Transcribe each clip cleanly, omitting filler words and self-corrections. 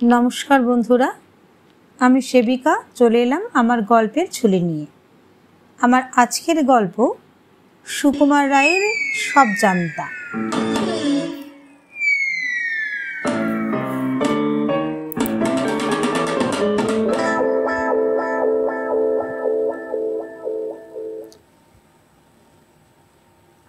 नमस्कार बंधुरा, आमी सेविका चले एलाम आमार गल्पेर झुली निये। आमार आजकेर गल्प सुकुमार रायेर सब जानता।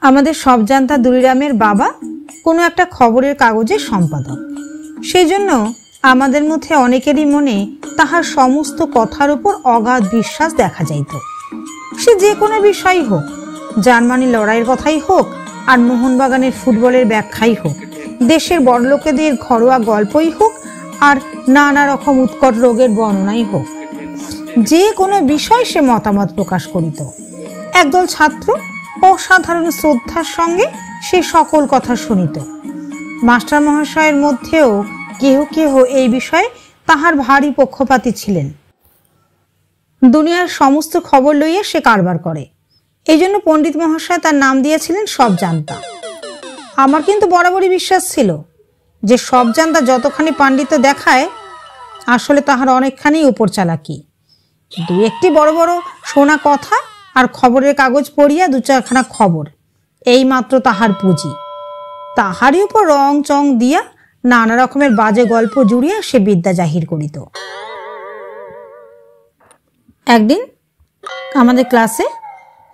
आमादेर सब जानता दुलिरामेर बाबा कोनो एकटा खबरेर कागजेर सम्पादक। सेइजन्य आमादेर मध्य अनेकेरই मने ताहार समस्त कथार उपर अगाध विश्वास देखा जाइत। से जे कोनो विषय होक, जार्मानी लड़ाइয়ের কথাই হোক আর মোহনবাগানের ফুটবলের ব্যাখ্যাই হোক, দেশের বড়লোকেদের ঘরোয়া গল্পই হোক আর নানা রকম উৎকট রোগের বর্ণনাই হোক, যে কোনো বিষয় সে মতামত প্রকাশ করিত। একদল ছাত্র অসাধারণ শ্রদ্ধার সঙ্গে সে সকল কথা শুনিত। মাস্টার মহাশয়ের মধ্যেও কেহ কেহ এই বিষয়ে তাহার ভারী পক্ষপাতী ছিলেন। দুনিয়ার সমস্ত খবর লইয়া সে কারবার করে, এই জন্য পণ্ডিত মহাশয় তার নাম দিয়েছিলেন সব জানতা। আমার কিন্তু বরাবরই বিশ্বাস ছিল যে সব জানতা যতখানি পাণ্ডিত্য দেখায় আসলে তাহার অনেকখানি উপর চালাকি। দু একটি বড় বড় শোনা কথা আর খবরের কাগজ পড়িয়া দু চারখানা খবর, এই মাত্র তাহার পুঁজি। তাহারই উপর রং চং দিয়া নানা রকমের বাজে গল্প জুড়িয়া সে বিদ্যা জাহির করিত। একদিন আমাদের ক্লাসে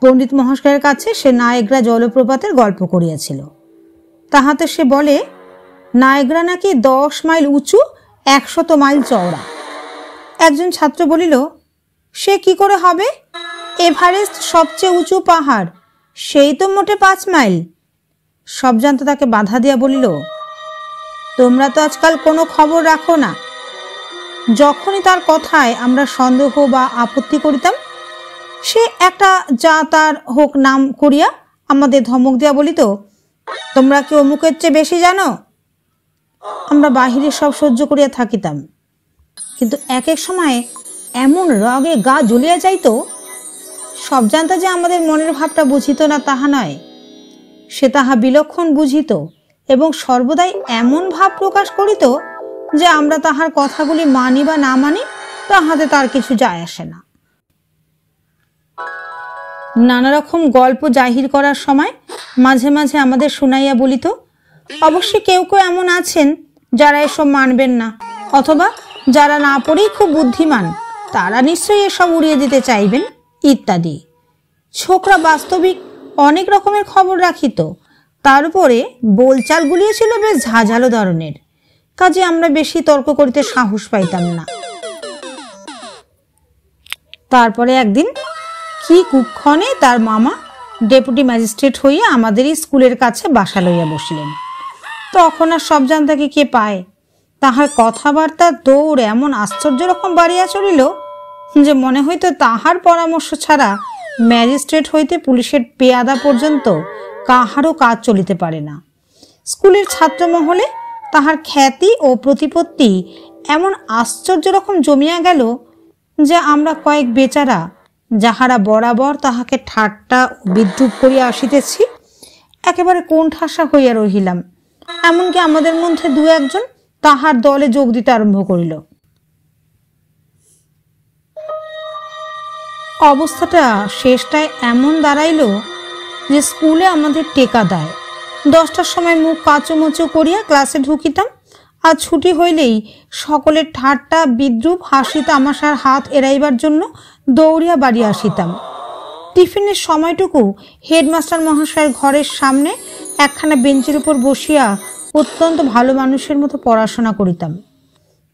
পণ্ডিত মহাশয়ের কাছে সে নায়েগ্রা জলপ্রপাতের গল্প করিয়াছিল। তাহাতে সে বলে নায়েগ্রা নাকি 10 মাইল উঁচু, 100 মাইল চওড়া। একজন ছাত্র বলিল, সে কি করে হবে? এভারেস্ট সবচেয়ে উঁচু পাহাড়, সেই তো মোটে 5 মাইল। সব জানতো তাকে বাধা দিয়া বলিল, তোমরা তো আজকাল কোনো খবর রাখো না। যখনই তার কথায় আমরা সন্দেহ বা আপত্তি করিতাম, সে একটা যা তার হোক নাম করিয়া আমাদের ধমক দিয়া বলিত, তোমরা কি অমুকের চেয়ে বেশি জানো? আমরা বাহিরে সব সহ্য করিয়া থাকিতাম, কিন্তু এক এক সময় এমন রাগে গা জ্বলিয়া যাইত। সব জানতা যে আমাদের মনের ভাবটা বুঝিত না তাহা নয়, সে তাহা বিলক্ষণ বুঝিত এবং সর্বদাই এমন ভাব প্রকাশ করিত যে আমরা তাহার কথাগুলি মানি বা না মানি তাহাতে তার কিছু যায় আসে না। নানা রকম গল্প জাহির করার সময় মাঝে মাঝে আমাদের শুনাইয়া বলিত, অবশ্যই কেউ কেউ এমন আছেন যারা এসব মানবেন না, অথবা যারা না পড়েই খুব বুদ্ধিমান তারা নিশ্চয়ই এসব উড়িয়ে দিতে চাইবেন ইত্যাদি। ছোকরা বাস্তবিক অনেক রকমের খবর রাখিত, তার উপরে বোলচালগুলিও ছিল বেশ ঝাঁঝালো ধরনের, কাজে আমরা বেশি তর্ক করিতে সাহস পাইতাম না। তারপরে একদিন কি কুক্ষণে তার মামা ডেপুটি ম্যাজিস্ট্রেট হইয়া আমাদের স্কুলের কাছে বাসা লইয়া বসিলেন। তখন আর সব জানতাকে কে পায়, তাহার কথাবার্তার দৌড় এমন আশ্চর্য রকম বাড়িয়া চলিল যে মনে হইতো তাহার পরামর্শ ছাড়া ম্যাজিস্ট্রেট হইতে পুলিশের পেয়াদা পর্যন্ত কাহারও কাজ চলিতে পারে না। স্কুলের ছাত্র মহলে তাহার খ্যাতি ও প্রতিপত্তি এমন আশ্চর্য রকম জমিয়া গেল যে আমরা কয়েক বেচারা যাহারা বরাবর তাহাকে ঠাট্টা বিদ্রুপ করিয়া আসিতেছি একেবারে কোণঠাসা হইয়া রহিলাম। এমনকি আমাদের মধ্যে দু একজন তাহার দলে যোগ দিতে আরম্ভ করিল। অবস্থাটা শেষটায় এমন দাঁড়াইল যে স্কুলে আমাদের টেকা দেয়। 10টার সময় মুখ কাঁচুমুচু করিয়া ক্লাসে ঢুকিতাম, আর ছুটি হইলেই সকলের ঠাট্টা বিদ্রুপ হাসি তামাশার হাত এড়াইবার জন্য দৌড়িয়া বাড়ি আসিতাম। টিফিনের সময়টুকু হেডমাস্টার মহাশয়ের ঘরের সামনে একখানা বেঞ্চের উপর বসিয়া অত্যন্ত ভালো মানুষের মতো পড়াশোনা করিতাম।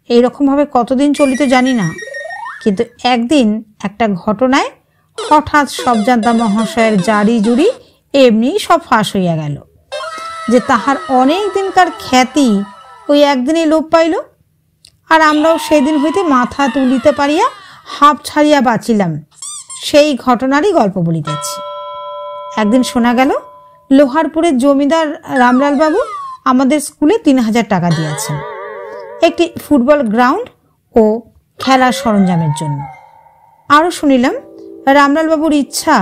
এইরকমভাবে কতদিন চলিত জানি না, কিন্তু একদিন একটা ঘটনায় হঠাৎ সব জানতা মহাশয়ের জারি জুড়ি এমনি সব ফাঁস হইয়া গেল যে তাহার অনেক দিনকার খ্যাতি ওই একদিনেই লোপ পাইল। আর আমরাও সেদিন হইতে মাথা তুলিতে পারিয়া হাঁপ ছাড়িয়া বাঁচিলাম। সেই ঘটনারই গল্প বলিতেছি। একদিন শোনা গেল লোহারপুরের জমিদার রামলাল বাবু আমাদের স্কুলে 3000 টাকা দিয়েছেন একটি ফুটবল গ্রাউন্ড ও খেলার সরঞ্জামের জন্য। আরও শুনিলাম রামলাল বাবুর ইচ্ছা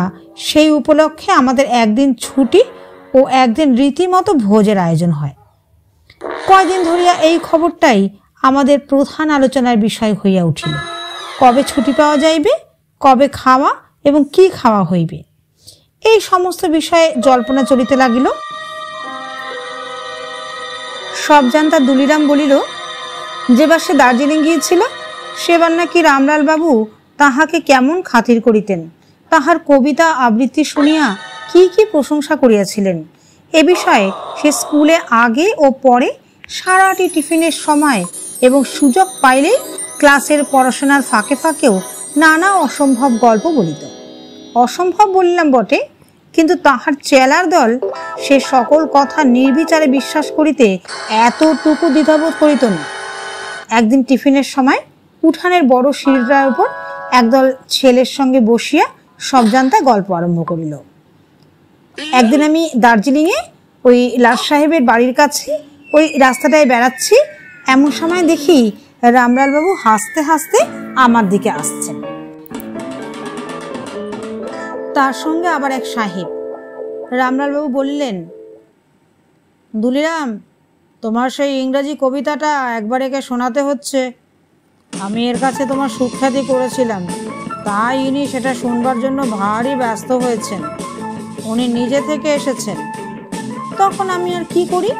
সেই উপলক্ষে আমাদের একদিন ছুটি ও একদিন রীতিমতো ভোজের আয়োজন হয়। কয়দিন ধরিয়া এই খবরটাই আমাদের প্রধান আলোচনার বিষয় হইয়া উঠিল। কবে ছুটি পাওয়া যাইবে, কবে খাওয়া এবং কি খাওয়া হইবে, এই সমস্ত বিষয়ে জল্পনা চলিতে লাগিল। সব জানতা দুলিরাম বলিল, যেবার সে দার্জিলিং গিয়েছিল সেবার নাকি রামলাল বাবু তাহাকে কেমন খাতির করিতেন, তাহার কবিতা আবৃত্তি শুনিয়া কি কি প্রশংসা করিয়াছিলেন। এ বিষয়ে সে স্কুলে আগে ও পরে সারাটি টিফিনের সময় এবং সুযোগ পাইলেই ক্লাসের পড়াশোনার ফাঁকে ফাঁকেও নানা অসম্ভব গল্প বলিত। অসম্ভব বলিলাম বটে, কিন্তু তাহার চেলার দল সে সকল কথা নির্বিচারে বিশ্বাস করিতে এতটুকু দ্বিধাবোধ করিত না। একদিন টিফিনের সময় উঠানের বড় সিঁড়িটার উপর একদল ছেলের সঙ্গে বসিয়া সব জানতা গল্প আরম্ভ করিল। একদিন আমি দার্জিলিংয়ে ওই লাট সাহেবের বাড়ির কাছে ওই রাস্তাটায় বেড়াচ্ছি, এমন সময় দেখি রামলাল বাবু হাসতে হাসতে আমার দিকে আসছেন। তার সঙ্গে আবার এক সাহেব। রামলাল বাবু বললেন, দুলিরাম, তোমার সেই ইংরাজি কবিতাটা একবার একে শোনাতে হচ্ছে। আমি এর কাছে তোমার সুখ্যাতি করেছিলাম, তাই ইনি সেটা শুনবার জন্য ভারী ব্যস্ত হয়েছেন। উনি নিজে থেকে এসেছেন। তখন আমি আর কি করি,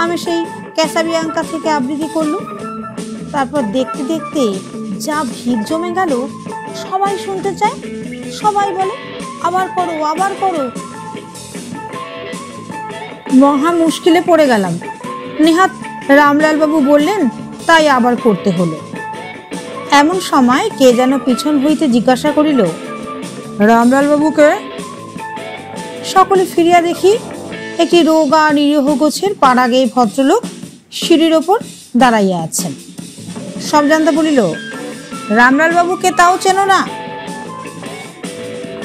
আমি সেই ক্যাসাবিয়াঙ্কা থেকে আবৃত্তি করলুম। তারপর দেখতে দেখতে যা ভিড় জমে গেল, সবাই শুনতে চায়, সবাই বলে আবার করো, আবার করো। মহা মুশকিলে পড়ে গেলাম। নেহাত রামলাল বাবু বললেন, তাই আবার করতে হলো। এমন সময় কে যেন পিছন হইতে জিজ্ঞাসা করিল, রামলাল বাবুকে? সকলে ফিরিয়া দেখি একটি রোগা নিরীহ গোছের পাড়াগে ভদ্রলোক সিঁড়ির ওপর দাঁড়াইয়া আছেন। সব জানতা বলিল, রামলাল বাবুকে তাও চেনো না?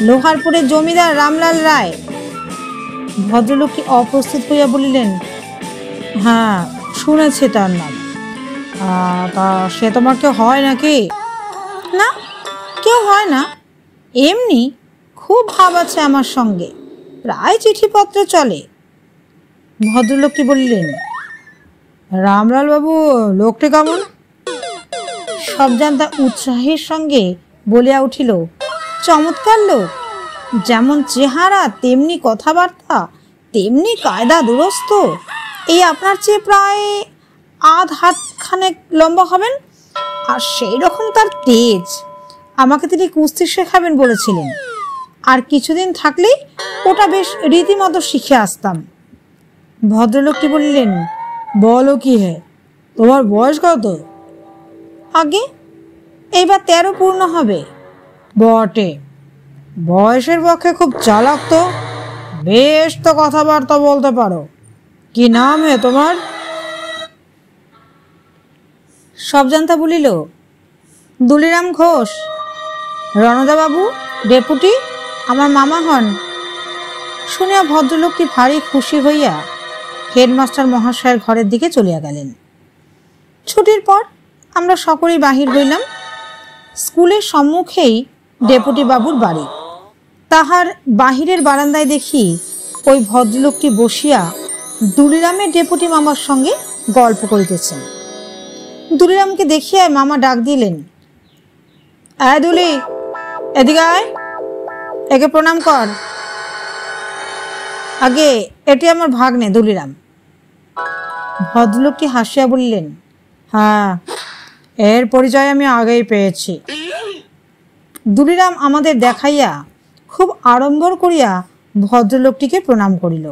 লোহারপুরের জমিদার রামলাল রায়। ভদ্রলোকটি অপ্রস্তুত হইয়া বলিলেন, হ্যাঁ, শুনেছি তার নাম। তা সে তোমার কেউ হয় নাকি? না, কেউ হয় না, এমনি খুব ভাব আছে আমার সঙ্গে, প্রায় চিঠিপত্র চলে। ভদ্রলোকটি বললেন, রামলাল বাবু লোকটি কেমন? সব জানতা উৎসাহের সঙ্গে বলিয়া উঠিল, চমৎকার লোক, যেমন চেহারা তেমনি কথাবার্তা, তেমনি কায়দা দুরস্ত। এই আপনার চেয়ে প্রায় আধ হাত খানেক লম্বা হবেন, আর সেই রকম তার তেজ। আমাকে তিনি কুস্তি শেখাবেন বলেছিলেন, আর কিছুদিন থাকলেই ওটা বেশ রীতিমতো শিখে আসতাম। ভদ্রলোকটি বললেন, বলো কি হে, তোমার বয়স কত? আগে এইবার 13 পূর্ণ হবে। বটে, বয়সের পক্ষে খুব চালাক তো, বেশ তো কথাবার্তা বলতে পারো। কি নাম হে তোমার? সব জানতা বলিল, দুলিরাম ঘোষ। রণদাবাবু ডেপুটি আমার মামা হন। শুনিয়া ভদ্রলোকটি ভারী খুশি হইয়া হেডমাস্টার মহাশয়ের ঘরের দিকে চলিয়া গেলেন। ছুটির পর আমরা সকলেই বাহির হইলাম। স্কুলের সম্মুখেই ডেপুটি বাবুর বাড়ি। তাহার বাহিরের বারান্দায় দেখি ওই ভদ্রলোকটি বসিয়া দুলিরামের ডেপুটি মামার সঙ্গে গল্প করিতেছেন। দুলিরামকে দেখিয়া মামা ডাক দিলেন, আয় দুলি, এদিকে আয়, একে প্রণাম কর। আগে এটি আমার ভাগ্নে দুলিরাম। ভদ্রলোকটি হাসিয়া বললেন, হ্যাঁ, এর পরিচয় আমি আগেই পেয়েছি। দুলিরাম আমাদের দেখাইয়া খুব আড়ম্বর করিয়া ভদ্রলোকটিকে প্রণাম করিল।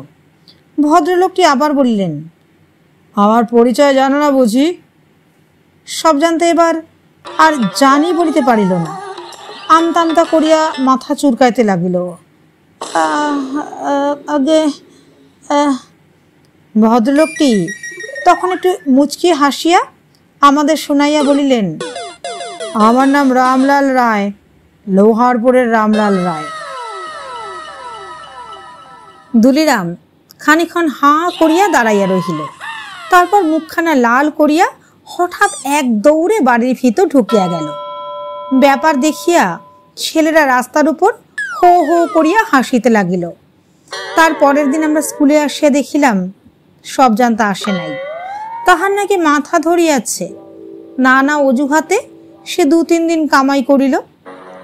ভদ্রলোকটি আবার বললেন, আমার পরিচয় জানো না বুঝি? সব জানতে এবার আর জানি বলিতে পারিল না, আমতা আমতা করিয়া মাথা চুরকাইতে লাগিল। আগে ভদ্রলোকটি তখন একটু মুচকি হাসিয়া আমাদের শোনাইয়া বলিলেন, আমার নাম রামলাল রায়, লোহারপুরের রামলাল রায়। দুলিরাম খানিক্ষণ হাঁ করিয়া দাঁড়াইয়া রহিল। তারপর মুখখানা লাল করিয়া হঠাৎ এক দৌড়ে বাড়ির ভিতর ঢুকিয়া গেল। ব্যাপার দেখিয়া ছেলেরা রাস্তার উপর হো হো করিয়া হাসিতে লাগিল। তার পরের দিন আমরা স্কুলে আসিয়া দেখিলাম সব জানতা আসে নাই। তাহার নাকি মাথা ধরিয়াছে, নানা অজুহাতে সে 2-3 দিন কামাই করিল।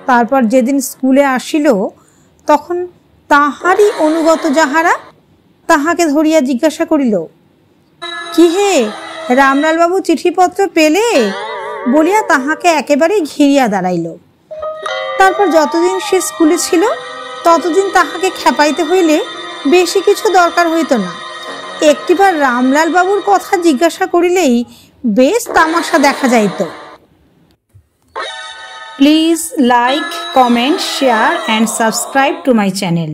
তারপর যেদিন স্কুলে আসিল তখন তাহারই অনুগত যাহারা তাহাকে ধরিয়া জিজ্ঞাসা করিল, কি হে, রামলালবাবু চিঠিপত্র পেলে? বলিয়া তাহাকে একেবারে ঘিরিয়া দাঁড়াইল। তারপর যতদিন সে স্কুলে ছিল ততদিন তাহাকে খেপাইতে হইলে বেশি কিছু দরকার হইত না। একটিবার রামলালবাবুর কথা জিজ্ঞাসা করিলেই বেশ তামাশা দেখা যাইত। Please like, comment, share and subscribe to my channel.